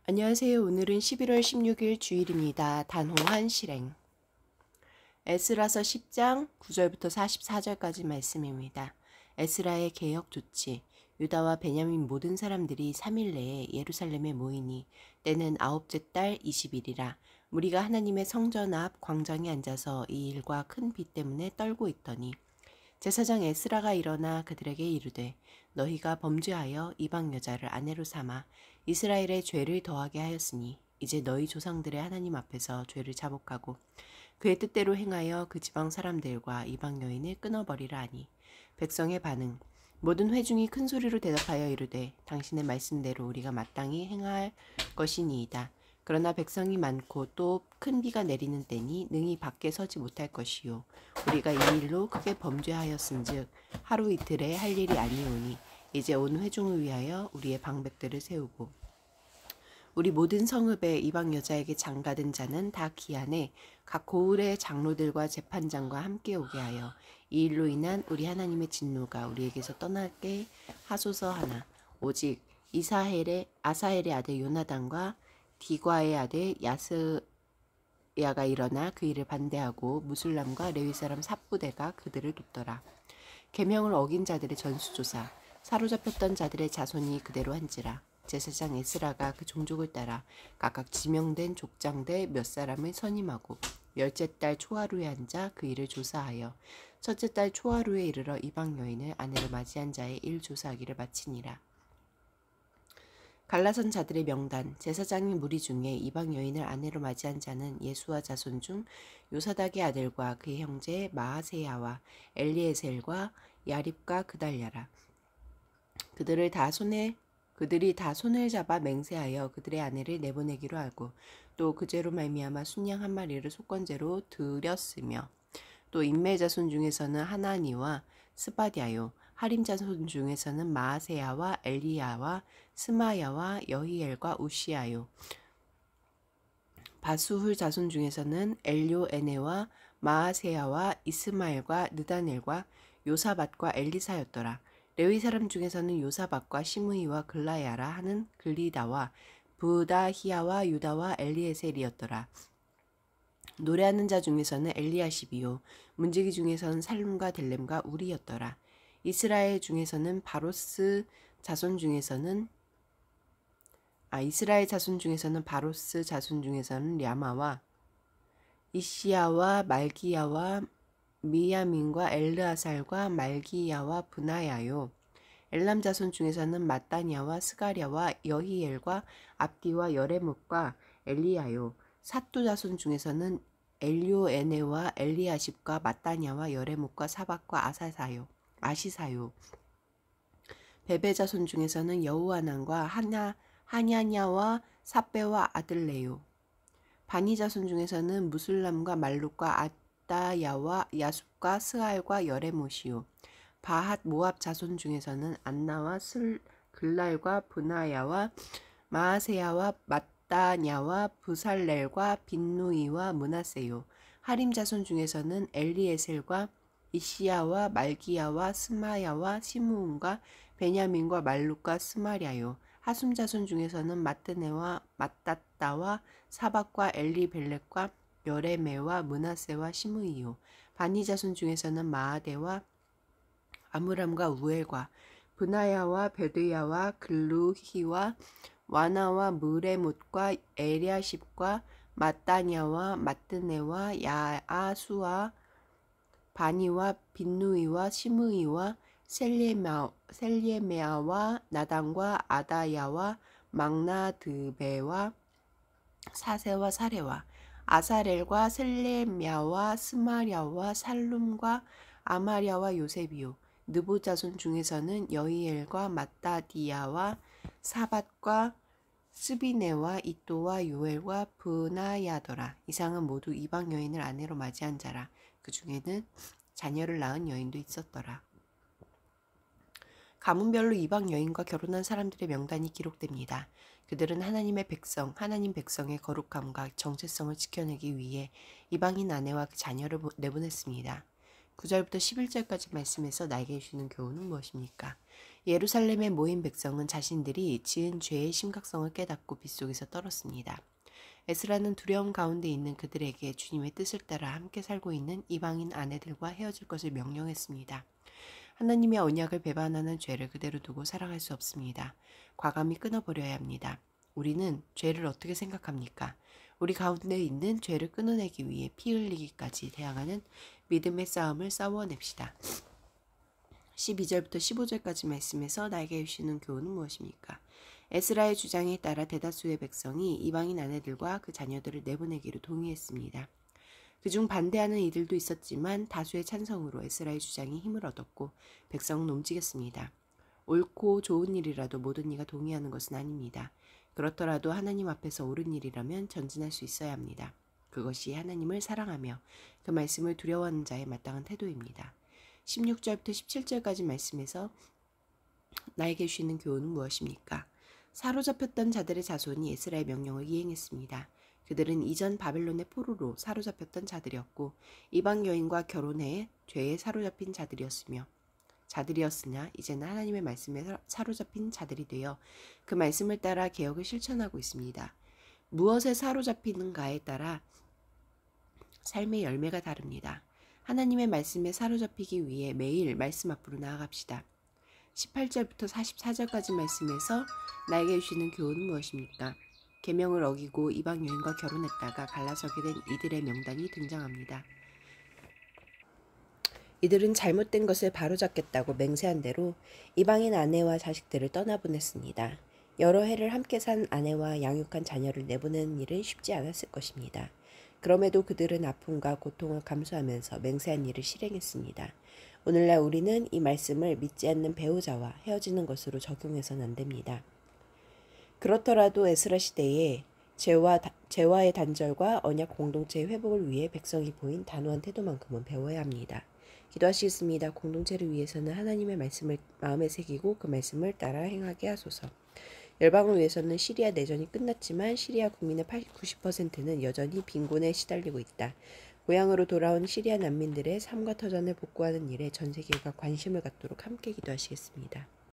안녕하세요. 오늘은 11월 16일 주일입니다. 단호한 실행. 에스라서 10장 9절부터 44절까지 말씀입니다. 에스라의 개혁 조치. 유다와 베냐민 모든 사람들이 3일 내에 예루살렘에 모이니 때는 아홉째 달 20일이라. 무리가 하나님의 성전 앞 광장에 앉아서 이 일과 큰 비 때문에 떨고 있더니 제사장 에스라가 일어나 그들에게 이르되 너희가 범죄하여 이방 여자를 아내로 삼아 이스라엘의 죄를 더하게 하였으니 이제 너희 조상들의 하나님 앞에서 죄를 자복하고 그의 뜻대로 행하여 그 지방 사람들과 이방 여인을 끊어버리라 하니 백성의 반응. 모든 회중이 큰 소리로 대답하여 이르되 당신의 말씀대로 우리가 마땅히 행할 것이니이다. 그러나 백성이 많고 또 큰 비가 내리는 때니 능히 밖에 서지 못할 것이요 우리가 이 일로 크게 범죄하였은즉 하루 이틀에 할 일이 아니오니 이제 온 회중을 위하여 우리의 방백들을 세우고 우리 모든 성읍에 이방 여자에게 장가든 자는 다 기한에 각 고을의 장로들과 재판장과 함께 오게 하여 이 일로 인한 우리 하나님의 진노가 우리에게서 떠나게 하소서 하나 오직 아사헬의 아들 요나단과 디과의 아들 야스야가 일어나 그 일을 반대하고 무술람과 레위 사람 삽부대가 그들을 돕더라. 계명을 어긴 자들의 전수조사 사로잡혔던 자들의 자손이 그대로 한지라. 제사장 에스라가 그 종족을 따라 각각 지명된 족장대 몇 사람을 선임하고 열째 달 초하루에 앉아 그 일을 조사하여 첫째 달 초하루에 이르러 이방 여인을 아내로 맞이한 자의 일 조사하기를 마치니라. 갈라선 자들의 명단 제사장의 무리 중에 이방 여인을 아내로 맞이한 자는 예수와 자손 중 요사닥의 아들과 그의 형제 마아세야와 엘리에셀과 야립과 그달랴라. 그들이 다 손을 잡아 맹세하여 그들의 아내를 내보내기로 하고 또 그 죄로 말미암아 순양 한 마리를 속건제로 드렸으며 또 인멜 자손 중에서는 하나니와 스바디아요 하림 자손 중에서는 마아세야와 엘리야와 스마야와 여히엘과 우시아요 바수훌 자손 중에서는 엘료에네와 마아세야와 이스마엘과 느다넬과 요사밧과 엘리사였더라. 레위 사람 중에서는 요사밧과 시므이와 글라야라 하는 글리다와 부다히야와 유다와 엘리에셀이었더라. 노래하는 자 중에서는 엘리야십이요 문지기 중에서는 살룸과 델렘과 우리였더라. 이스라엘 자손 중에서는 바로스 자손 중에서는 랴마와 이시야와 말기야와 미야민과 엘르아살과 말기야와 브나야요. 엘람 자손 중에서는 마따냐와 스가랴와 여히엘과 압디와 여레뭇과 엘리야요. 사뚜 자손 중에서는 엘요에네와 엘리야십과 마따냐와 여레뭇과 사박과 아시사요. 베베 자손 중에서는 여우아난과 하냐냐와 사베와 아들레요. 바니 자손 중에서는 무술람과 말룩과 아다야와 야숲과 스알과 여레못이요. 바핫 모압 자손 중에서는 안나와 글랄과 브나야와 마아세야와 마따냐와 부살렐과 빈누이와 문하세요. 하림 자손 중에서는 엘리에셀과 이시야와 말기야와 스마야와 시므온과 베냐민과 말룩과 스마랴요. 하숨 자손 중에서는 마뜨네와 마따따와 사박과 엘리벨렉과 여레메와 문하세와 시므이요. 바니 자손 중에서는 마아데와 아므람과 우엘과 브나야와 베드야와 글루히와 와나와 무레못과 에리아십과 마따냐와 마뜨네와 야아수와 바니와 빈누이와 시므이와 셀리에메아와 나단과 아다야와 막나드베와 사세와 사레와 아사렐과 셀레미아와 스마랴와 살룸과 아마랴와 요셉이요. 느보 자손 중에서는 여히엘과 마따디야와 사밧과 스비네와 이또와 요엘과 브나야더라. 이상은 모두 이방 여인을 아내로 맞이한 자라. 그 중에는 자녀를 낳은 여인도 있었더라. 가문별로 이방 여인과 결혼한 사람들의 명단이 기록됩니다. 그들은 하나님의 백성, 하나님 백성의 거룩함과 정체성을 지켜내기 위해 이방인 아내와 그 자녀를 내보냈습니다. 9절부터 11절까지 말씀에서 나에게 주시는 교훈은 무엇입니까? 예루살렘에 모인 백성은 자신들이 지은 죄의 심각성을 깨닫고 빗속에서 떨었습니다. 에스라는 두려움 가운데 있는 그들에게 주님의 뜻을 따라 함께 살고 있는 이방인 아내들과 헤어질 것을 명령했습니다. 하나님의 언약을 배반하는 죄를 그대로 두고 살아갈 수 없습니다. 과감히 끊어버려야 합니다. 우리는 죄를 어떻게 생각합니까? 우리 가운데 있는 죄를 끊어내기 위해 피 흘리기까지 대항하는 믿음의 싸움을 싸워냅시다. 12절부터 15절까지 말씀에서 나에게 주시는 교훈은 무엇입니까? 에스라의 주장에 따라 대다수의 백성이 이방인 아내들과 그 자녀들을 내보내기로 동의했습니다. 그중 반대하는 이들도 있었지만 다수의 찬성으로 에스라의 주장이 힘을 얻었고 백성은 움직였습니다. 옳고 좋은 일이라도 모든 이가 동의하는 것은 아닙니다. 그렇더라도 하나님 앞에서 옳은 일이라면 전진할 수 있어야 합니다. 그것이 하나님을 사랑하며 그 말씀을 두려워하는 자의 마땅한 태도입니다. 16절부터 17절까지 말씀에서 나에게 주시는 교훈은 무엇입니까? 사로잡혔던 자들의 자손이 에스라의 명령을 이행했습니다. 그들은 이전 바벨론의 포로로 사로잡혔던 자들이었고 이방 여인과 결혼해 죄에 사로잡힌 자들이었으나 이제는 하나님의 말씀에 사로잡힌 자들이 되어 그 말씀을 따라 개혁을 실천하고 있습니다. 무엇에 사로잡히는가에 따라 삶의 열매가 다릅니다. 하나님의 말씀에 사로잡히기 위해 매일 말씀 앞으로 나아갑시다. 18절부터 44절까지 말씀에서 나에게 주시는 교훈은 무엇입니까? 계명을 어기고 이방 여인과 결혼했다가 갈라서게 된 이들의 명단이 등장합니다. 이들은 잘못된 것을 바로잡겠다고 맹세한 대로 이방인 아내와 자식들을 떠나보냈습니다. 여러 해를 함께 산 아내와 양육한 자녀를 내보내는 일은 쉽지 않았을 것입니다. 그럼에도 그들은 아픔과 고통을 감수하면서 맹세한 일을 실행했습니다. 오늘날 우리는 이 말씀을 믿지 않는 배우자와 헤어지는 것으로 적용해서는 안 됩니다. 그렇더라도 에스라 시대에 죄와의 단절과 언약 공동체의 회복을 위해 백성이 보인 단호한 태도만큼은 배워야 합니다. 기도하시겠습니다. 공동체를 위해서는 하나님의 말씀을 마음에 새기고 그 말씀을 따라 행하게 하소서. 열방을 위해서는 시리아 내전이 끝났지만 시리아 국민의 90%는 여전히 빈곤에 시달리고 있다. 고향으로 돌아온 시리아 난민들의 삶과 터전을 복구하는 일에 전 세계가 관심을 갖도록 함께 기도하시겠습니다.